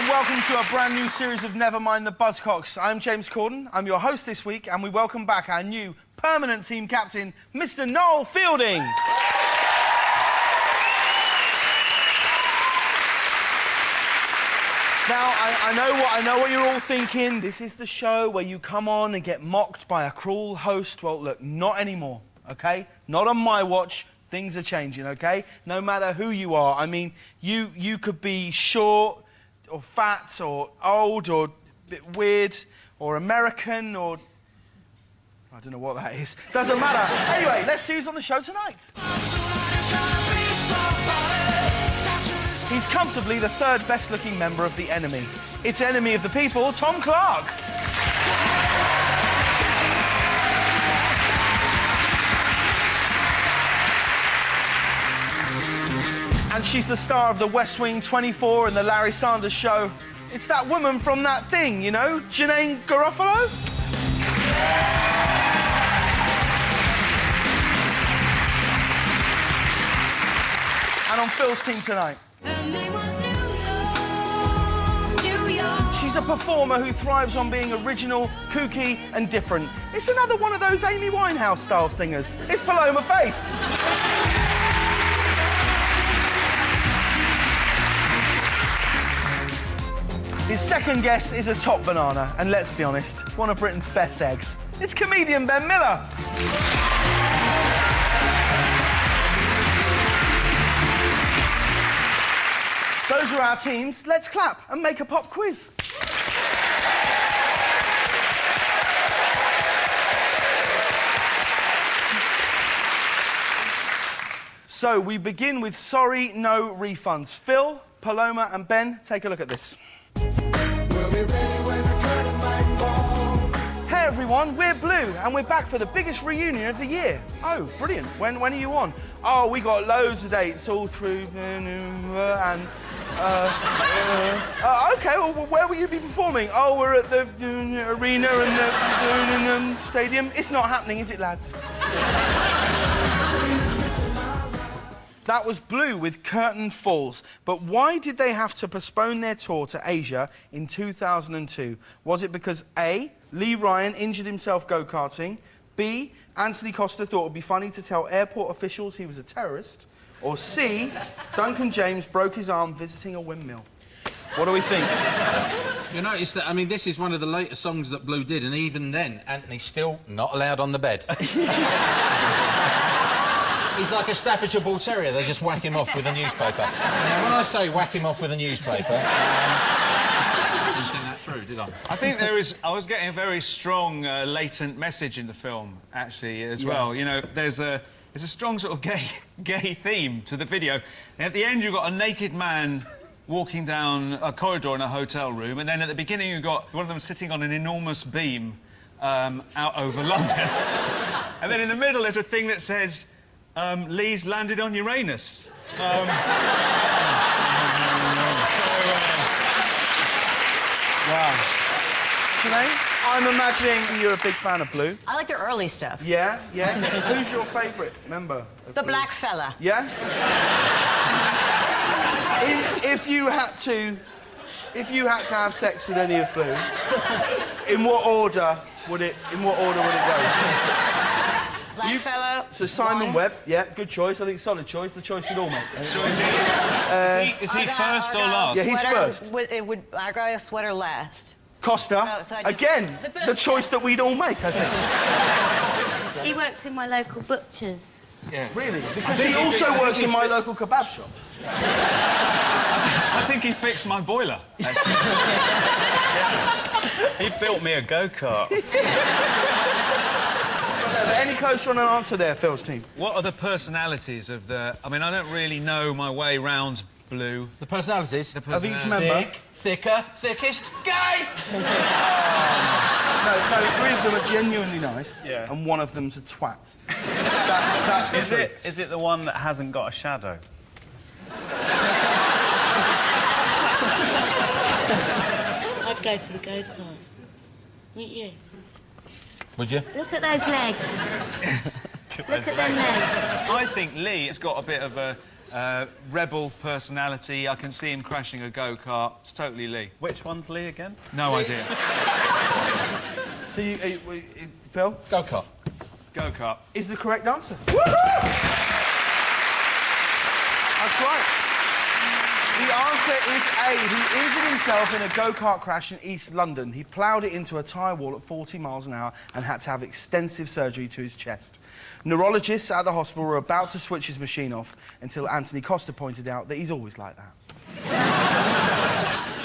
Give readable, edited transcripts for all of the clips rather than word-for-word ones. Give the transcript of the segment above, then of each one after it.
and welcome to a brand new series of Never Mind the Buzzcocks. I'm James Corden, I'm your host this week, and we welcome back our new permanent team captain, Mr. Noel Fielding. Now, I know what you're all thinking. This is the show where you come on and get mocked by a cruel host. Well, look, not anymore, OK? Not on my watch. Things are changing, OK? No matter who you are. I mean, you could be short or fat or old or a bit weird or American or... I don't know what that is. Doesn't matter. Anyway, let's see who's on the show tonight. He's comfortably the third best-looking member of the Enemy. It's Enemy of the People, Tom Clark. And she's the star of the West Wing 24 and the Larry Sanders Show. It's that woman from that thing, you know, Janine Garofalo. And on Phil's team tonight. She's a performer who thrives on being original, kooky and different. It's another one of those Amy Winehouse-style singers. It's Paloma Faith. His second guest is a top banana, and let's be honest, one of Britain's best eggs. It's comedian Ben Miller. Those are our teams. Let's clap and make a pop quiz. So we begin with sorry, no refunds. Phil, Paloma and Ben, take a look at this. Hey everyone, we're Blue and we're back for the biggest reunion of the year. Oh, brilliant. When are you on? Oh, we got loads of dates all through and... OK, well, where will you be performing? Oh, we're at the arena and the stadium. It's not happening, is it, lads? That was Blue with Curtain Falls. But why did they have to postpone their tour to Asia in 2002? Was it because A, Lee Ryan injured himself go-karting, B, Anthony Costa thought it would be funny to tell airport officials he was a terrorist, or C, Duncan James broke his arm visiting a windmill? What do we think? You notice that, I mean, this is one of the later songs that Blue did, and even then, Anthony's still not allowed on the bed. He's like a Staffordshire Bull Terrier. They just whack him off with a newspaper. Now, when I say whack him off with a newspaper, I didn't think that through, did I? I think I was getting a very strong, latent message in the film, actually, as well. You know, there's a strong sort of gay theme to the video. And at the end, you've got a naked man walking down a corridor in a hotel room, and then at the beginning, you've got one of them sitting on an enormous beam out over London. And then in the middle, there's a thing that says... Lee's landed on Uranus. Wow. Sinead, I'm imagining you're a big fan of Blue. I like their early stuff. Yeah? Who's your favourite member of The Blue? black fella. Yeah? if you had to have sex with any of Blue, in what order would it go? Black fella. So Simon Webb, yeah, good choice. I think solid choice. The choice we'd all make. So is he first or last? Yeah, he's first. I got a sweater last. Costa, again, the choice that we'd all make, I think. He works in my local butcher's. Yeah. Really? Because he also works in my local kebab shop. I think he fixed my boiler. He built me a go-kart. Any closer on an answer there, Phil's team? What are the personalities of the... I mean, I don't really know my way round Blue. The personalities? Of each member? Thick, thicker, thickest, gay! No, three of them are genuinely nice, and one of them's a twat. That's the truth. Is it the one that hasn't got a shadow? I'd go for the go-kart. Wouldn't you? Would you? Look at those legs. Look at them legs. I think Lee has got a bit of a rebel personality. I can see him crashing a go-kart. It's totally Lee. Which one's Lee again? No idea. So Phil? Go-kart. Go-kart. Is the correct answer. Woohoo! That's right. The answer is A. He injured himself in a go-kart crash in East London. He ploughed it into a tyre wall at 40 miles an hour and had to have extensive surgery to his chest. Neurologists at the hospital were about to switch his machine off until Anthony Costa pointed out that he's always like that.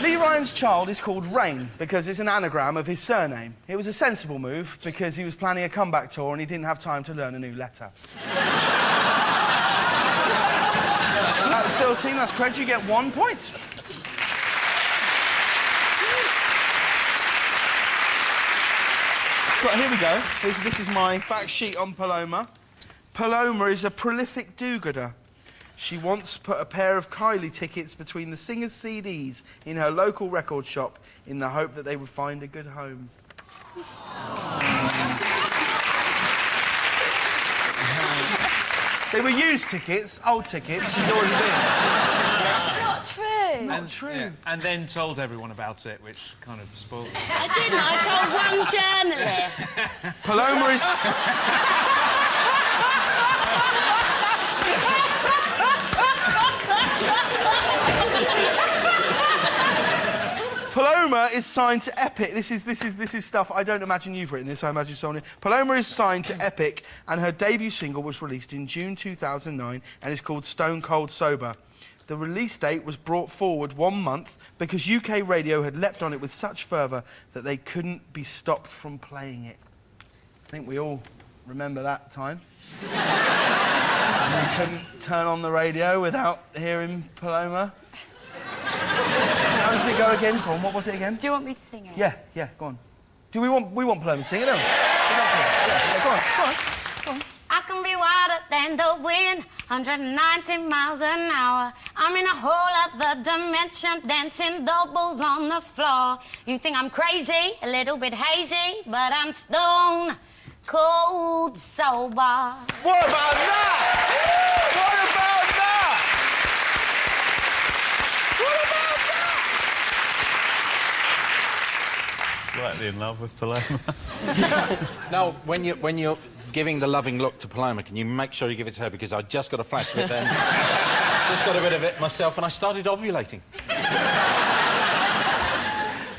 Lee Ryan's child is called Rain because it's an anagram of his surname. It was a sensible move because he was planning a comeback tour and he didn't have time to learn a new letter. That's Phil's team, that's correct. You get 1 point. Right, here we go. This is my fact sheet on Paloma. Paloma is a prolific do-gooder. She once put a pair of Kylie tickets between the singer's CDs in her local record shop in the hope that they would find a good home. They were used tickets, old tickets, she'd already been. Not true. Not true. Yeah, and then told everyone about it, which kind of spoiled it. I didn't. I told one journalist. Paloma is... Paloma is signed to Epic. This is stuff I don't imagine you've written this. I imagine someone. Paloma is signed to Epic, and her debut single was released in June 2009 and is called Stone Cold Sober. The release date was brought forward 1 month because UK radio had leapt on it with such fervour that they couldn't be stopped from playing it. I think we all remember that time. We couldn't turn on the radio without hearing Paloma. How does it go again? Go on, what was it again? Do you want me to sing it? Yeah, go on. Do we want Paloma to sing it, don't we? Yeah, go on. I can be wilder than the wind, 190 miles an hour. I'm in a whole other dimension, dancing doubles on the floor. You think I'm crazy, a little bit hazy, but I'm stone cold sober. What about that? What about that? Slightly in love with Paloma. No, when you're giving the loving look to Paloma, can you make sure you give it to her? Because I just got a flash of it then. Just got a bit of it myself and I started ovulating.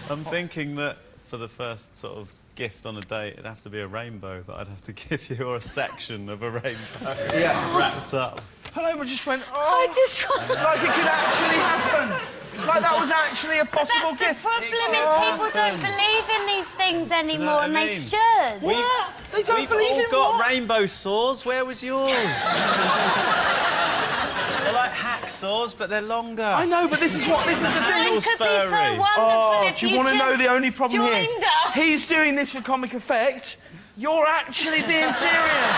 I'm thinking that for the first sort of gift on a date, it'd have to be a rainbow that I'd have to give you, or a section of a rainbow. Yeah. Wrapped up. Paloma just went, oh, I just want... like it could actually happen. Like that was actually a possible That's the gift. problem, is people don't believe in these things anymore, and they mean? should. They don't We've believe all in got what? rainbow saws. Where was yours? They're like hacksaws, but they're longer. I know, but this is the thing. This could be so furry. wonderful if Do you want to know the only problem here? joined us. He's doing this for comic effect. You're actually being serious.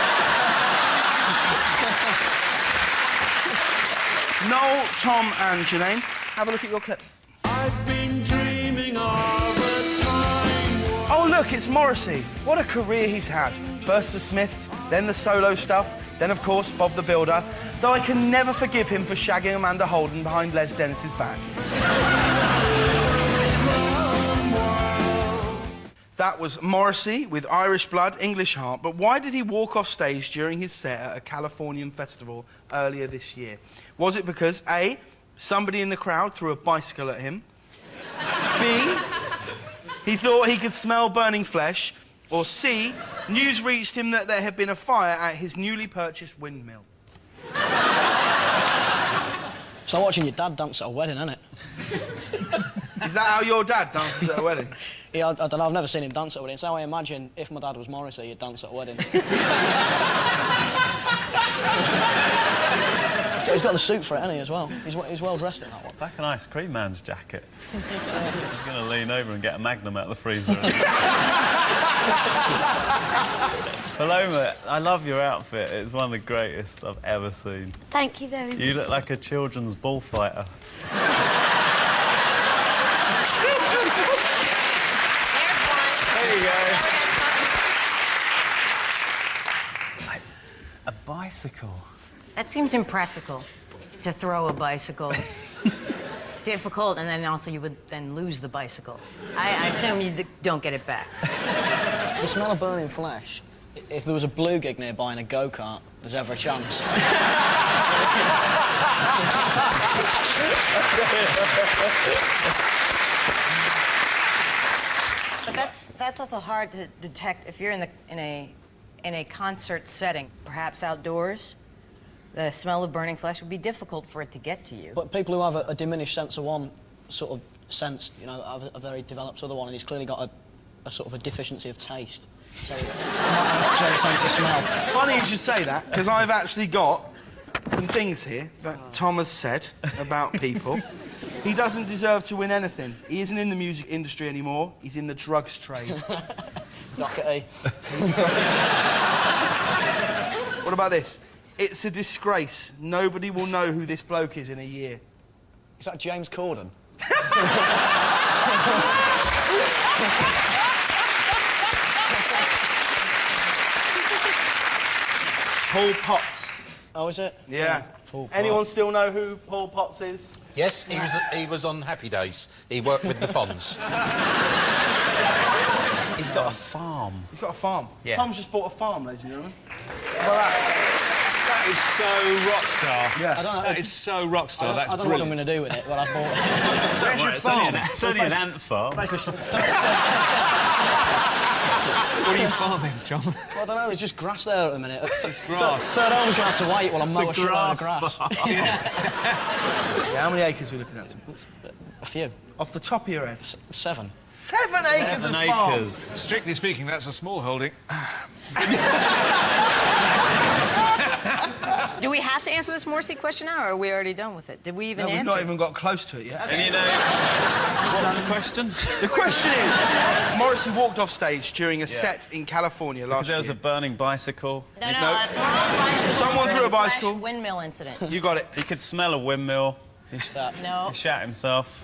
Noel, Tom and Janine, have a look at your clip. I've been dreaming of a time. Oh, look, it's Morrissey. What a career he's had. First the Smiths, then the solo stuff, then, of course, Bob the Builder. Though I can never forgive him for shagging Amanda Holden behind Les Dennis's back. That was Morrissey with Irish Blood, English Heart. But why did he walk off stage during his set at a Californian festival earlier this year? Was it because, A, somebody in the crowd threw a bicycle at him? B, he thought he could smell burning flesh? Or C, news reached him that there had been a fire at his newly purchased windmill? It's like watching your dad dance at a wedding, isn't it? Is that how your dad dances at a wedding? Yeah, I don't know, I've never seen him dance at a wedding. It's how I imagine if my dad was Morrissey, he'd dance at a wedding. But he's got the suit for it, hasn't he, as well? He's well dressed in that one. Like an ice cream man's jacket. He's going to lean over and get a Magnum out of the freezer. Paloma, I love your outfit. It's one of the greatest I've ever seen. Thank you very much. You look like a children's bullfighter. There you go. A bicycle. That seems impractical. to throw a bicycle. Difficult, and then also you would then lose the bicycle. I assume you don't get it back. The smell of burning flesh. If there was a blue gig nearby in a go-kart, there's ever a chance. But that's also hard to detect if you're in a concert setting, perhaps outdoors. The smell of burning flesh would be difficult for it to get to you. But people who have a diminished sense of one sort of sense, you know, have a very developed other one, and he's clearly got a sort of a deficiency of taste. So, not a sense of smell. Funny you should say that, because I've actually got some things here that Tom has said about people. He doesn't deserve to win anything. He isn't in the music industry anymore. He's in the drugs trade. Dockety. What about this? It's a disgrace. Nobody will know who this bloke is in a year. Is that James Corden? Paul Potts. Oh, is it? Yeah. Paul Potts. Anyone still know who Paul Potts is? Yes, he was on Happy Days. He worked with the Fonz. He's got a farm. He's got a farm. Yeah. Tom's just bought a farm, ladies and gentlemen. How about that? That is so rock star. Yeah. I don't know. That is so rock star. That's I don't know what I'm brilliant. going to do with it, but I've bought it. It's only an ant farm. What are you farming, John? Well, I don't know, there's just grass there at the minute. grass. Third home's going to have to wait while I mow a shitload of grass. Yeah, how many acres are we looking at? A few. Off the top of your head? 7. 7 acres of farm. Strictly speaking, that's a small holding. Do we have to answer this Morrissey question now, or are we already done with it? Did we even No, we've answer? not even got close to it yet. And you know, what's the question? The question is, Morrissey walked off stage during a set in California last Because there was year. a burning bicycle. No, No. that's the wrong bicycle. Someone threw a Flash bicycle. Windmill incident. You got it. He could smell a windmill. No. He shat himself.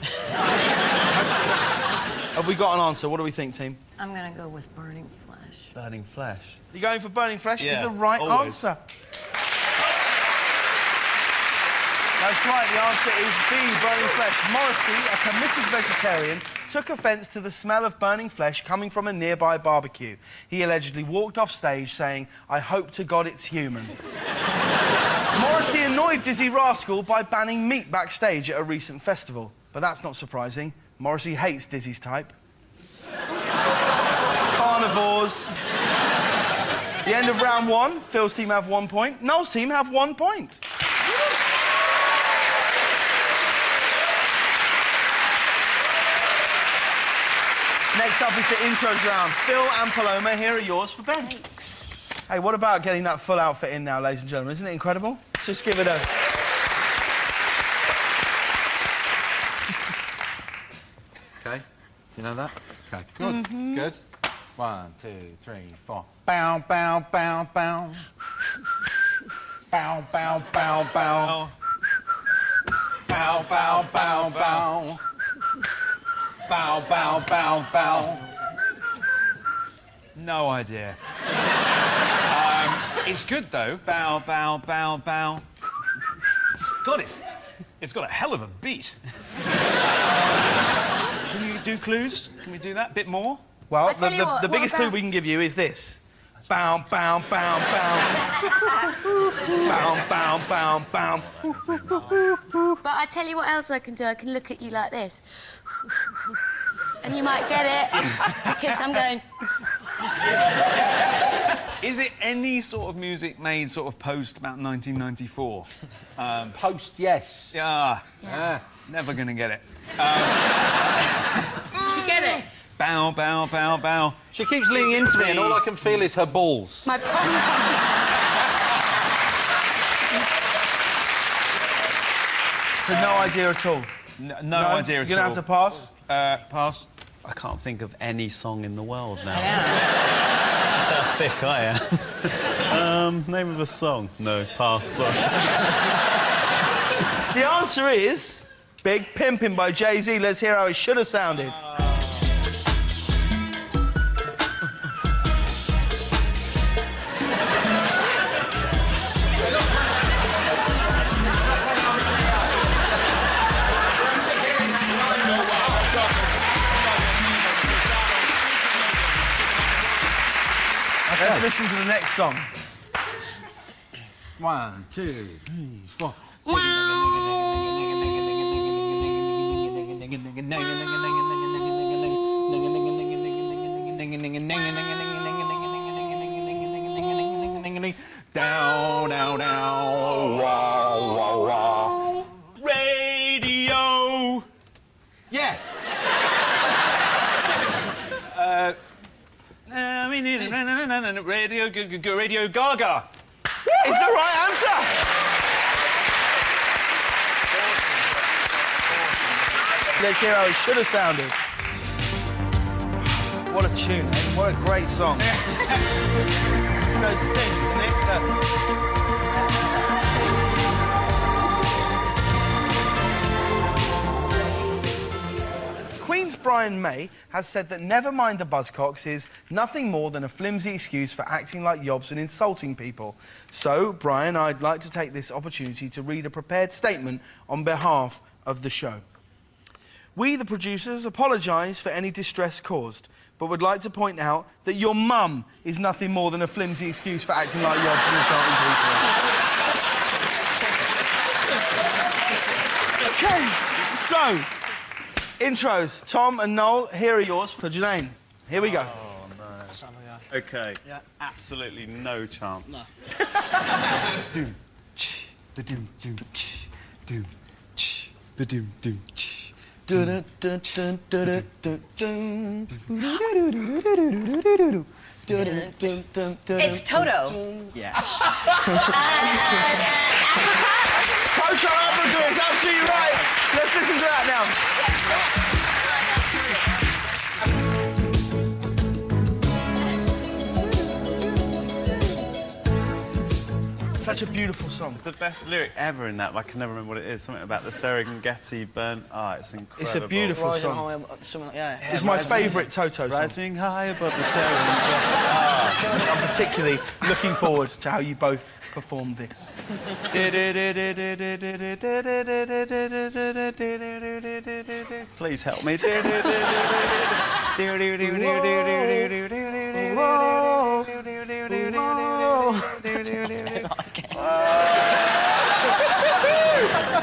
Have we got an answer? What do we think, team? I'm gonna go with burning flesh. Burning flesh. You going for burning flesh? Yeah, Is the right always. answer. That's right, the answer is B, burning flesh. Morrissey, a committed vegetarian, took offence to the smell of burning flesh coming from a nearby barbecue. He allegedly walked off stage saying, "I hope to God it's human." Morrissey annoyed Dizzy Rascal by banning meat backstage at a recent festival. But that's not surprising. Morrissey hates Dizzy's type. Carnivores. The end of round 1, Phil's team have 1 point. Noel's team have 1 point. Next up is the intros round. Phil and Paloma, here are yours for Ben. Thanks. Hey, what about getting that full outfit in now, ladies and gentlemen? Isn't it incredible? Just give it a... Okay, you know that? Okay, good, good. 1, 2, 3, 4. Bow, bow, bow, bow. Bow, bow, bow, bow. Bow, bow, bow, bow. Bow, bow, bow, bow. No idea. It's good though. Bow, bow, bow, bow. God, it's got a hell of a beat. Can you do clues? Can we do that? Bit more? Well, tell you what, the biggest what clue about- we can give you is this. Bow, bow, bow, bow. Bow, bow, bow, bow. But I tell you what else I can do. I can look at you like this. And you might get it because I'm going... Is it any sort of music made sort of post about 1994? Post, yes. Yeah. Yeah. Never gonna get it. Did you get it? Bow, bow, bow, bow. She keeps leaning into me and all I can feel is her balls. My pom-pom. So no idea at all. No idea at You're all. gonna have to pass. Pass. I can't think of any song in the world now. That's how thick I am. Name of a song? No, pass. Sorry. The answer is Big Pimpin' by Jay-Z. Let's hear how it should have sounded. Let's listen to the next song. 1, 2, 3, 4. Down, down, down. Wah, wah, wah. Radio. Yeah. Radio Gaga. Is the right answer. Let's hear how it should have sounded. What a tune, eh? What a great song. Those stings, isn't it? Look. Queen's Brian May has said that Never Mind the Buzzcocks is nothing more than a flimsy excuse for acting like yobs and insulting people. So, Brian, I'd like to take this opportunity to read a prepared statement on behalf of the show. We, the producers, apologise for any distress caused, but would like to point out that your mum is nothing more than a flimsy excuse for acting like yobs and insulting people. OK, so... intros. Tom and Noel, here are yours for Janaine. Here we go. Oh, no. OK. Yeah. Absolutely no chance. Doom, ch, the doom, doom, ch, doom, ch, the doom, doom, ch. It's Toto. Yeah. Toto Africa is absolutely right. Let's listen to that now. Such a beautiful song. It's the best lyric ever in that, but I can never remember what it is. Something about the Serengeti burnt. Ah, it's incredible. It's a beautiful Rising song. high, something like, yeah. It's my favourite Toto song. Rising high above the Serengeti. I'm particularly looking forward to how you both perform this. Please help me. I'm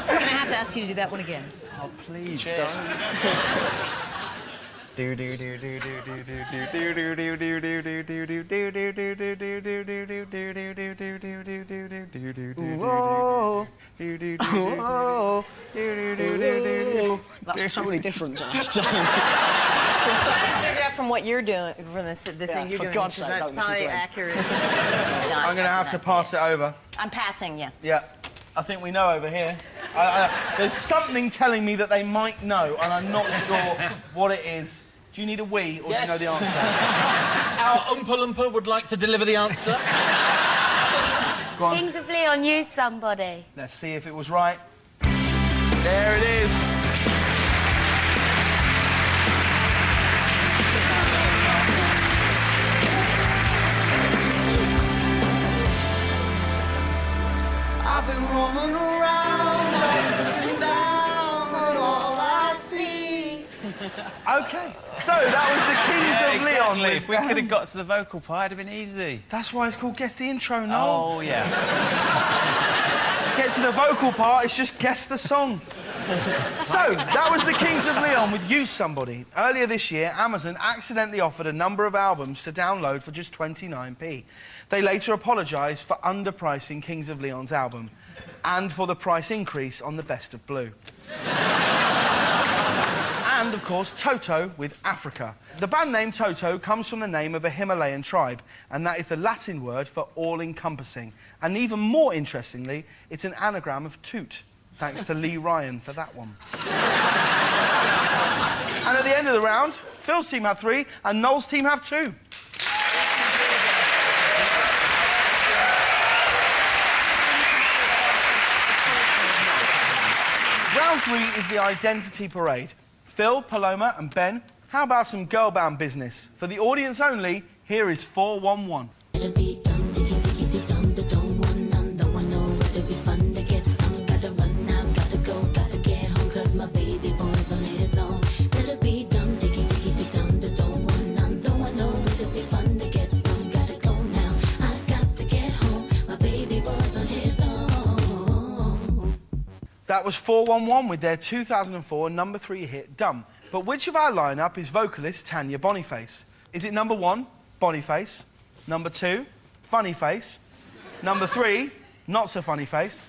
gonna have to ask you to do that one again. Oh, please Cheers. That's totally different to last time. Figure out from what you're doing, from the thing you're for doing, God's because sake, that's don't listen to probably him. accurate. I'm going to have to pass it over. I'm passing, yeah. Yeah, I think we know over here. There's something telling me that they might know, and I'm not sure what it is. Do you need a wee, or do you know the answer? Our Oompa Loompa would like to deliver the answer. Go on. Kings of Leon, use somebody. Let's see if it was right. There it is. I've been roaming around, looking down at all I see. OK, so that was the Kings of Leon. With If we could have got to the vocal part, it'd have been easy. That's why it's called Guess the Intro, Noel. Oh, yeah. Get to the vocal part, it's just guess the song. So, that was the Kings of Leon with Use Somebody. Earlier this year, Amazon accidentally offered a number of albums to download for just 29p. They later apologised for underpricing Kings of Leon's album and for the price increase on the Best of Blue. And, of course, Toto with Africa. The band name Toto comes from the name of a Himalayan tribe, and that is the Latin word for all-encompassing. And even more interestingly, it's an anagram of toot. Thanks to Lee Ryan for that one. And at the end of the round, Phil's team have 3 and Noel's team have 2. Round 3 is the identity parade. Phil, Paloma and Ben, how about some girl band business? For the audience only, here is 411. It'll be dum, diggy, diggy, di dum, da dum, one, none, the one, no, it'll be fun to get some. Gotta run now, gotta go, gotta get home, 'cause my baby boy's on his own. It'll be dum, diggy, diggy, di dum, da dum, one, none, the one, no, it'll be fun to get some. Gotta go That was 411 with their 2004 number 3 hit, Dumb. But which of our lineup is vocalist Tanya Boniface? Is it number 1, Boniface, number 2, Funny Face, number 3, Not So Funny Face,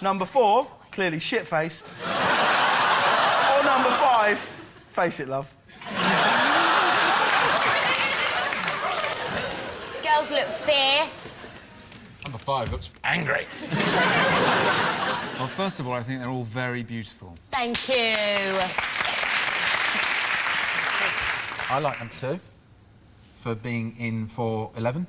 number 4, clearly shit-faced, or number 5, Face It, Love? Girls look fierce. Number 5 looks angry. Well, first of all, I think they're all very beautiful. Thank you. I like number 2 for being in 411.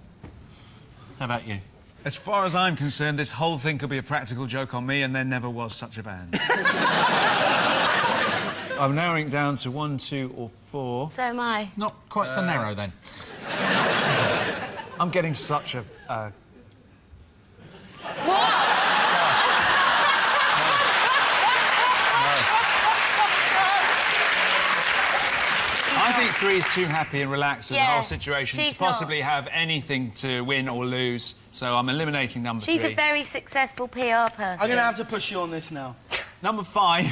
How about you? As far as I'm concerned, this whole thing could be a practical joke on me, and there never was such a band. I'm narrowing it down to 1, 2, or 4. So am I. Not quite so narrow, then. I'm getting such a... I think 3 is too happy and relaxed with the whole situation to possibly have anything to win or lose. So I'm eliminating number 3. She's a very successful PR person. I'm going to have to push you on this now. Number 5,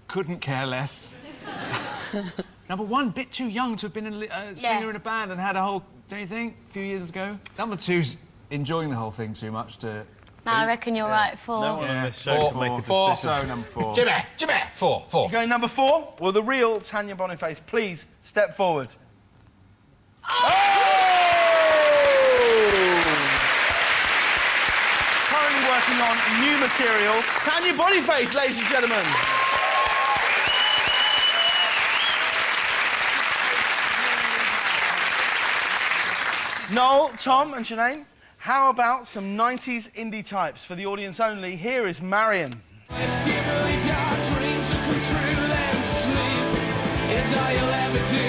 couldn't care less. Number 1, bit too young to have been a singer in a band and had a whole, don't you think, a few years ago? Number 2's enjoying the whole thing too much to... No, I reckon you're right, 4. No one on this show can make a Four. decision. So, number 4. Jimmy, 4. You're going number 4? Well, the real Tanya Boniface, please step forward. Oh! Currently working on new material. Tanya Boniface, ladies and gentlemen. Noel, Tom and Sinead, how about some 90s indie types for the audience only? Here is Marion. If you believe your dreams will come true, then sleep is all you'll ever do.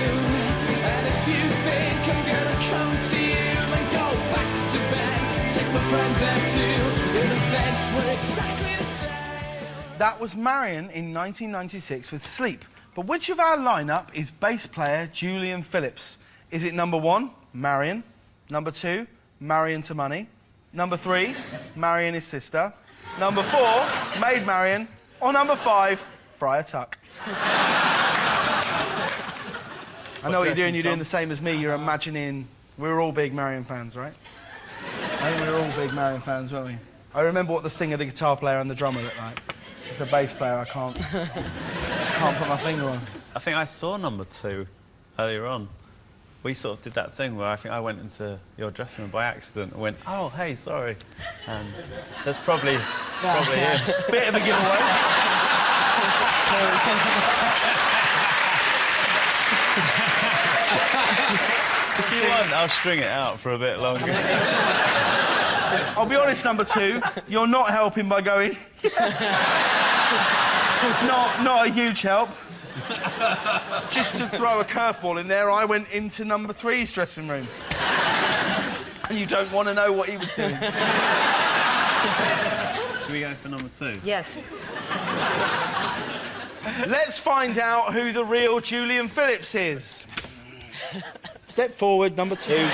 And if you think I'm gonna come to you, then go back to bed. Take my friends there too. In a sense, we're exactly the same. That was Marion in 1996 with Sleep. But which of our lineup is bass player Julian Phillips? Is it number 1, Marion? Number 2, Marion to Money. Number 3, Marion his sister. Number 4, Maid Marion. Or number 5, Friar Tuck. I know what you're doing. You're doing the same as me. You're imagining... We were all big Marion fans, right? I think we were all big Marion fans, weren't we? I remember what the singer, the guitar player and the drummer looked like. Just the bass player, I can't put my finger on. I think I saw number 2 earlier on. We sort of did that thing where I think I went into your dressing room by accident and went, oh, hey, sorry. So it's probably him. Bit of a giveaway. If you want, I'll string it out for a bit longer. I'll be honest, number 2, you're not helping by going... It's not a huge help. Just to throw a curveball in there, I went into number 3's dressing room. And you don't want to know what he was doing. Should we go for number 2? Yes. Let's find out who the real Julian Phillips is. Step forward, number 2.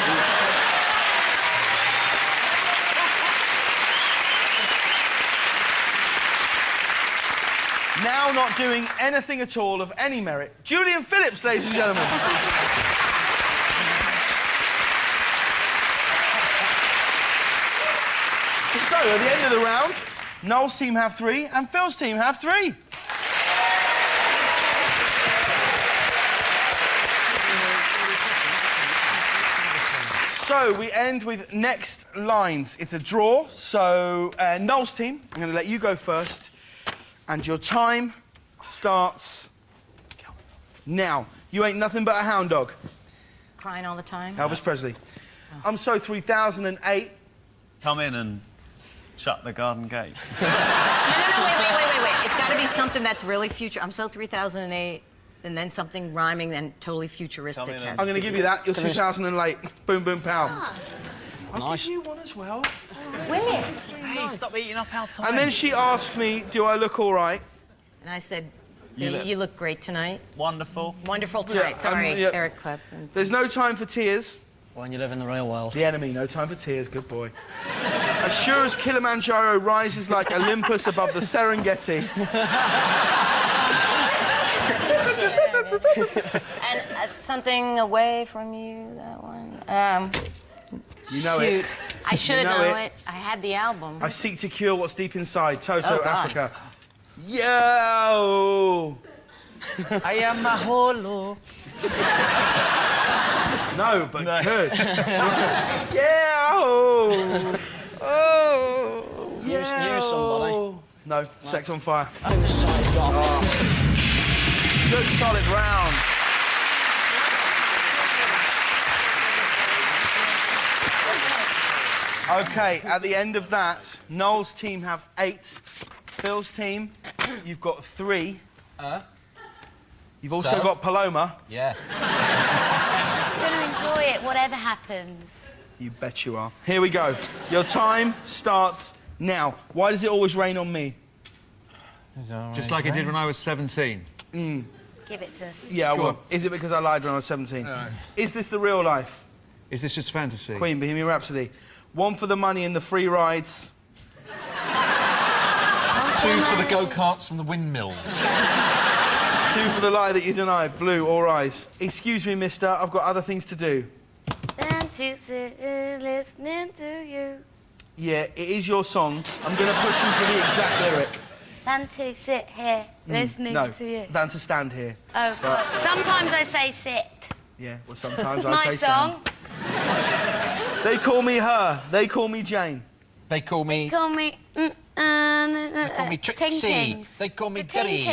Now not doing anything at all of any merit. Julian Phillips, ladies and gentlemen. So, at the end of the round, Noel's team have 3 and Phil's team have 3. So, we end with next lines. It's a draw, so Noel's team, I'm going to let you go first. And your time starts now. You ain't nothing but a hound dog. Crying all the time. Elvis Presley. I'm So 3008. Come in and shut the garden gate. No, wait. It's got to be something that's really future. I'm So 3008, and then something rhyming, then totally futuristic. Come in and- I'm going to give you that. You're 2008. Boom, boom, pow. I'll Nice. give you one as well. Willie. Hey, stop eating up our time. And then she asked me, do I look all right? And I said, You you look great tonight. Wonderful. Wonderful tonight. Sorry, yeah. Eric Clapton. There's no time for tears. When you live in the real world. The enemy, no time for tears. Good boy. As sure as Kilimanjaro rises like Olympus above the Serengeti. And something away from you, that one. You know shoot. it. I should You know know it. I had the album. I seek to cure what's deep inside. Toto, Oh, God. Africa. Yo! I am a holo. No, but good. Yeah! Oh! Use somebody. No, Sex on Fire. I think the society's gone. Good, solid round. OK, at the end of that, Noel's team have 8. Phil's team, you've got 3. You've also So? got Paloma. Yeah. I'm going to enjoy it, whatever happens. You bet you are. Here we go. Your time starts now. Why does it always rain on me? Just like it did when I was 17. Give it to us. Yeah, Go well, on. is it because I lied when I was 17? Is this the real life? Is this just fantasy? Queen, Bohemian Rhapsody. 1 for the money and the free rides. 2 for the go-karts and the windmills. 2 for the lie that you denied. Blue or eyes. Excuse me, mister, I've got other things to do. And to sit listening to you. Yeah, it is your song. I'm going to push you for the exact lyric. Than to sit here listening No, to you. than to stand here. Oh, God. Sometimes I say sit. Yeah, well, sometimes It's I my say song. stand. They call me her. They call me Jane. They call me... Call me. They call me Trixie. They call me Debbie.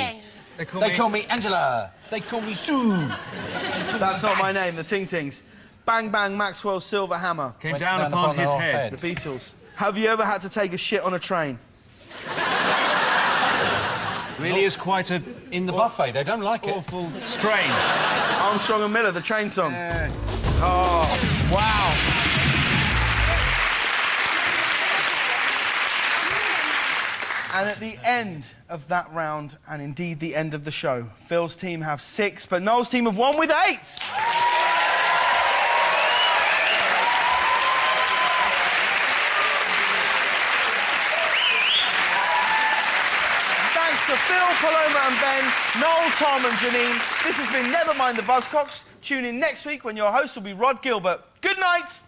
They call me Angela. They call me Sue. That's not my name, the Ting Tings. Bang Bang Maxwell's Silver Hammer. Came Went down down upon upon his our head. The Beatles. Have you ever had to take a shit on a train? Really is quite a In the buffet, they don't like it. awful strain. Armstrong and Miller, the train song. Oh, wow. And at the end of that round, and indeed the end of the show, Phil's team have 6, but Noel's team have won with 8. Thanks to Phil, Paloma and Ben, Noel, Tom and Janine. This has been Never Mind the Buzzcocks. Tune in next week when your host will be Rod Gilbert. Good night.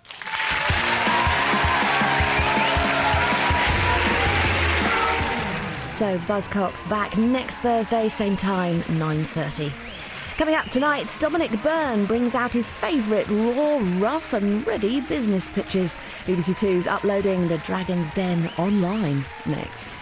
So Buzzcocks back next Thursday, same time, 9:30. Coming up tonight, Dominic Byrne brings out his favourite raw, rough and ready business pitches. BBC 2's uploading The Dragon's Den online next.